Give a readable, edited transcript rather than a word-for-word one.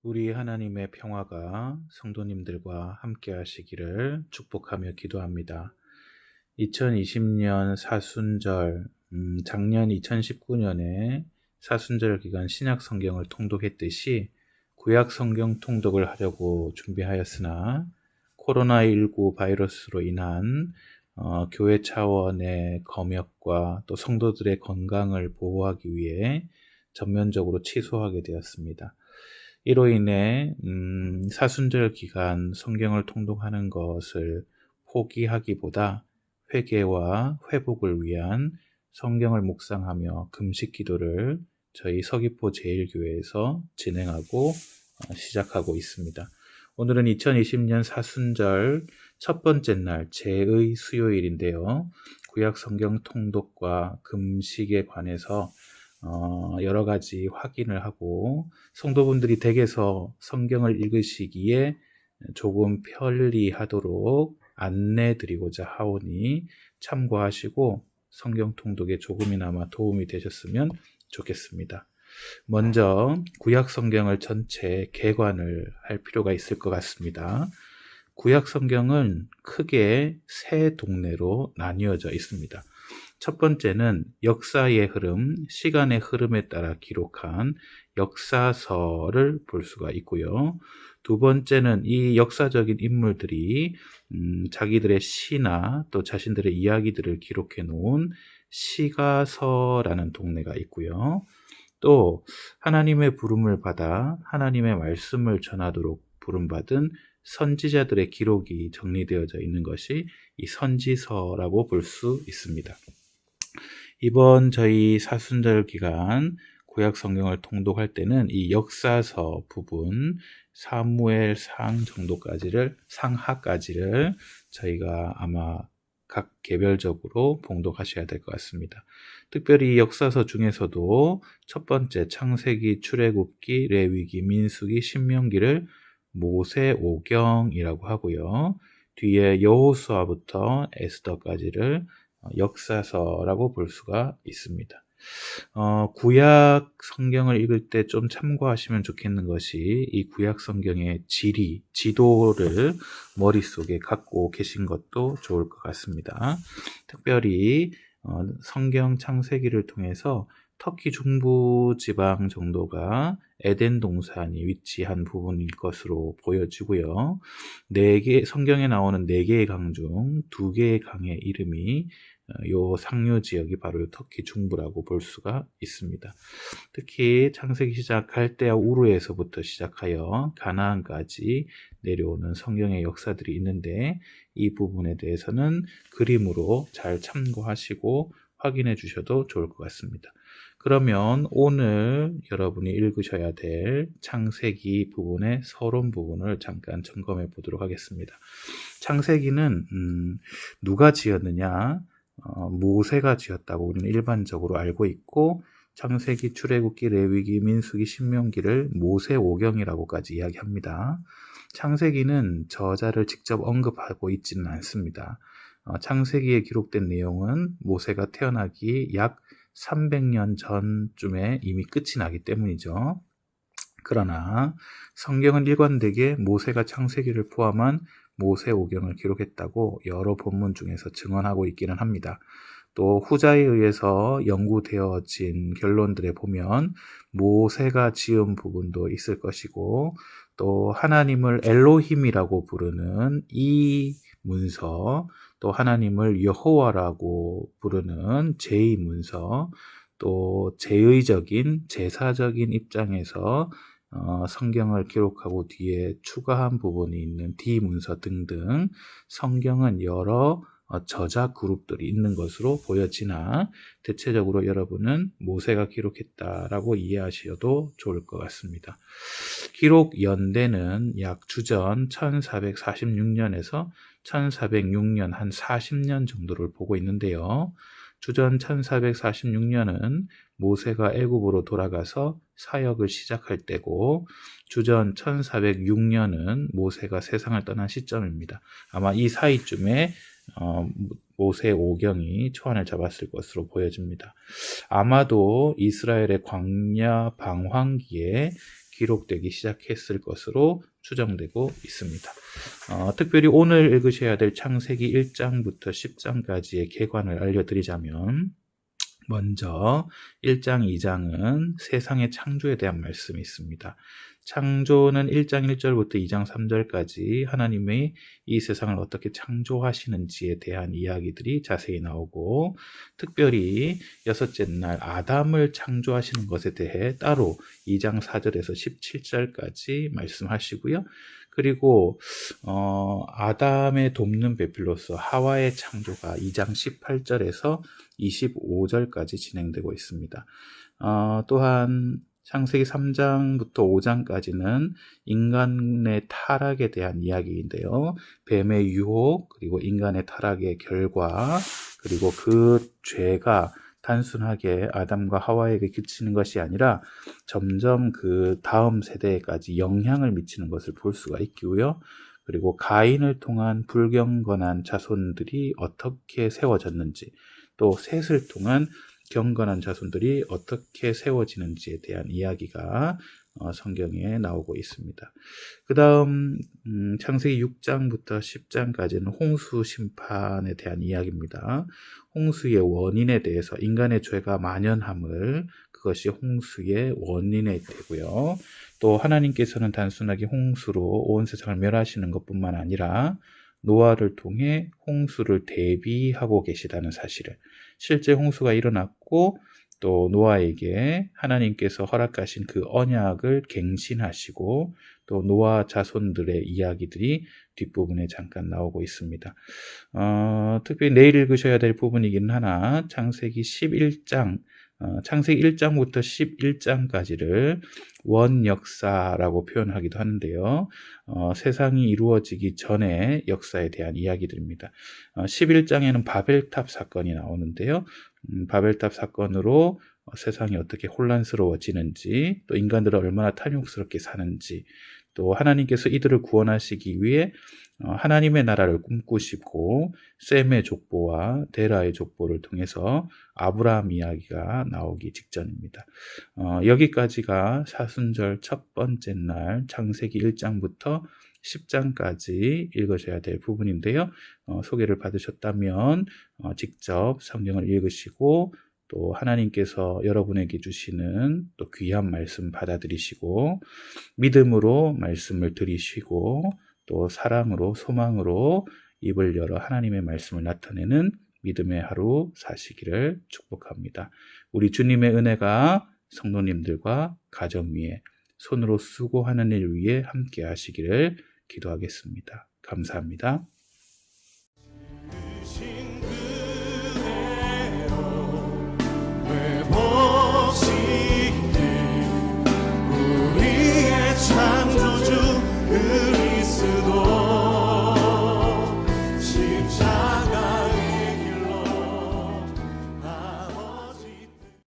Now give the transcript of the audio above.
우리 하나님의 평화가 성도님들과 함께 하시기를 축복하며 기도합니다. 2020년 사순절, 작년 2019년에 사순절 기간 신약 성경을 통독했듯이 구약 성경 통독을 하려고 준비하였으나 코로나19 바이러스로 인한 교회 차원의 검역과 또 성도들의 건강을 보호하기 위해 전면적으로 취소하게 되었습니다. 이로 인해 사순절 기간 성경을 통독하는 것을 포기하기보다 회개와 회복을 위한 성경을 묵상하며 금식 기도를 저희 서귀포 제일교회에서 진행하고 시작하고 있습니다. 오늘은 2020년 사순절 첫 번째 날 제의 수요일인데요. 구약 성경 통독과 금식에 관해서 여러 가지 확인을 하고 성도분들이 댁에서 성경을 읽으시기에 조금 편리하도록 안내드리고자 하오니 참고하시고 성경 통독에 조금이나마 도움이 되셨으면 좋겠습니다. 먼저 구약 성경을 전체 개관을 할 필요가 있을 것 같습니다. 구약 성경은 크게 세 동네로 나뉘어져 있습니다. 첫 번째는 역사의 흐름, 시간의 흐름에 따라 기록한 역사서를 볼 수가 있고요. 두 번째는 이 역사적인 인물들이 자기들의 시나 또 자신들의 이야기들을 기록해 놓은 시가서라는 동네가 있고요. 또 하나님의 부름을 받아 하나님의 말씀을 전하도록 부름받은 선지자들의 기록이 정리되어져 있는 것이 이 선지서라고 볼 수 있습니다. 이번 저희 사순절 기간 구약 성경을 통독할 때는 이 역사서 부분 사무엘상 정도까지를 상하까지를 저희가 아마 각 개별적으로 봉독하셔야 될 것 같습니다. 특별히 역사서 중에서도 첫 번째 창세기, 출애굽기, 레위기, 민수기, 신명기를 모세오경이라고 하고요. 뒤에 여호수아부터 에스더까지를 역사서라고 볼 수가 있습니다. 구약 성경을 읽을 때 좀 참고하시면 좋겠는 것이 이 구약 성경의 지도를 머릿속에 갖고 계신 것도 좋을 것 같습니다. 특별히 성경 창세기를 통해서 터키 중부 지방 정도가 에덴 동산이 위치한 부분일 것으로 보여지고요. 성경에 나오는 4개의 강 중 2개의 강의 이름이 요 상류 지역이 바로 요 터키 중부라고 볼 수가 있습니다. 특히 창세기 시작 갈대아 우르에서부터 시작하여 가나안까지 내려오는 성경의 역사들이 있는데 이 부분에 대해서는 그림으로 잘 참고하시고 확인해 주셔도 좋을 것 같습니다. 그러면 오늘 여러분이 읽으셔야 될 창세기 부분의 서론 부분을 잠깐 점검해 보도록 하겠습니다. 창세기는 누가 지었느냐? 모세가 지었다고 우리는 일반적으로 알고 있고 창세기, 출애굽기, 레위기, 민수기, 신명기를 모세오경이라고까지 이야기합니다. 창세기는 저자를 직접 언급하고 있지는 않습니다. 창세기에 기록된 내용은 모세가 태어나기 약 300년 전쯤에 이미 끝이 나기 때문이죠. 그러나 성경은 일관되게 모세가 창세기를 포함한 모세오경을 기록했다고 여러 본문 중에서 증언하고 있기는 합니다. 또 후자에 의해서 연구되어진 결론들에 보면 모세가 지은 부분도 있을 것이고 또 하나님을 엘로힘이라고 부르는 이 문서, 또 하나님을 여호와라고 부르는 제2 문서, 또 제의적인 제사적인 입장에서 성경을 기록하고 뒤에 추가한 부분이 있는 D 문서 등등 성경은 여러 저자 그룹들이 있는 것으로 보여지나 대체적으로 여러분은 모세가 기록했다라고 이해하셔도 좋을 것 같습니다. 기록 연대는 약 주전 1446년에서 1406년 한 40년 정도를 보고 있는데요. 주전 1446년은 모세가 애굽으로 돌아가서 사역을 시작할 때고 주전 1406년은 모세가 세상을 떠난 시점입니다. 아마 이 사이쯤에 모세 오경이 초안을 잡았을 것으로 보여집니다. 아마도 이스라엘의 광야 방황기에 기록되기 시작했을 것으로 추정되고 있습니다. 특별히 오늘 읽으셔야 될 창세기 1장부터 10장까지의 계관을 알려드리자면, 먼저 1장, 2장은 세상의 창조에 대한 말씀이 있습니다. 창조는 1장 1절부터 2장 3절까지 하나님의 이 세상을 어떻게 창조하시는지에 대한 이야기들이 자세히 나오고, 특별히 여섯째 날 아담을 창조하시는 것에 대해 따로 2장 4절에서 17절까지 말씀하시고요. 그리고 아담의 돕는 배필로서 하와의 창조가 2장 18절에서 25절까지 진행되고 있습니다. 또한 창세기 3장부터 5장까지는 인간의 타락에 대한 이야기인데요. 뱀의 유혹, 그리고 인간의 타락의 결과, 그리고 그 죄가 단순하게 아담과 하와에게 그치는 것이 아니라 점점 그 다음 세대까지 영향을 미치는 것을 볼 수가 있고요. 그리고 가인을 통한 불경건한 자손들이 어떻게 세워졌는지, 또 셋을 통한 경건한 자손들이 어떻게 세워지는지에 대한 이야기가 성경에 나오고 있습니다. 그 다음 창세기 6장부터 10장까지는 홍수 심판에 대한 이야기입니다. 홍수의 원인에 대해서 인간의 죄가 만연함을, 그것이 홍수의 원인이 되고요. 또 하나님께서는 단순하게 홍수로 온 세상을 멸하시는 것뿐만 아니라 노아를 통해 홍수를 대비하고 계시다는 사실을, 실제 홍수가 일어났고 또 노아에게 하나님께서 허락하신 그 언약을 갱신하시고, 또 노아 자손들의 이야기들이 뒷부분에 잠깐 나오고 있습니다. 특별히 내일 읽으셔야 될 부분이긴 하나, 창세기 11장, 창세기 1장부터 11장까지를 원역사라고 표현하기도 하는데요. 세상이 이루어지기 전의 역사에 대한 이야기들입니다. 11장에는 바벨탑 사건이 나오는데요. 바벨탑 사건으로 세상이 어떻게 혼란스러워지는지, 또 인간들은 얼마나 탐욕스럽게 사는지, 또 하나님께서 이들을 구원하시기 위해 하나님의 나라를 꿈꾸시고 셈의 족보와 데라의 족보를 통해서 아브라함 이야기가 나오기 직전입니다. 여기까지가 사순절 첫 번째 날 창세기 1장부터 10장까지 읽으셔야 될 부분인데요. 소개를 받으셨다면 직접 성경을 읽으시고, 또 하나님께서 여러분에게 주시는 또 귀한 말씀 받아들이시고, 믿음으로 말씀을 들이시고, 또 사랑으로, 소망으로 입을 열어 하나님의 말씀을 나타내는 믿음의 하루 사시기를 축복합니다. 우리 주님의 은혜가 성도님들과 가정 위에, 손으로 수고하는 일 위에 함께 하시기를 기도하겠습니다. 감사합니다. 우리의 창조주 그리스도